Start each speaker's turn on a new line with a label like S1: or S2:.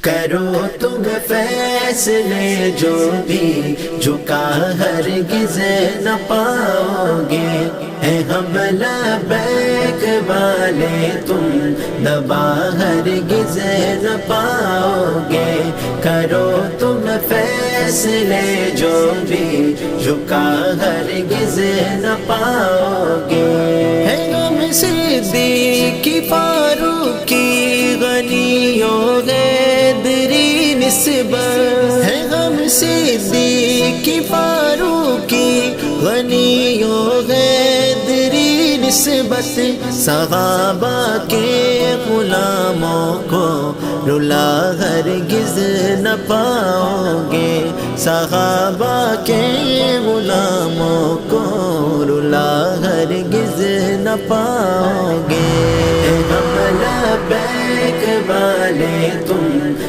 S1: کرو تم فیصلے جو بھی جھکا ہرگز نہ پاؤ گے، ہے ہم لبیک والے تم دبا ہرگز نہ پاؤ گے۔ کرو تم فیصلے جو بھی جھکا ہرگز نہ پاؤ گے۔ ہے ہم صدیقی فاروقی غنیوں غیدری نسبت، ہے ہم صدیقی فاروقی غنیوں غیدری نسبت، صحابہ کے غلاموں کو رلا ہرگز نہ پاؤ گے، صحابہ کے غلاموں کو رلا ہرگز نہ پاؤ گے۔ ہم لبیک والے تم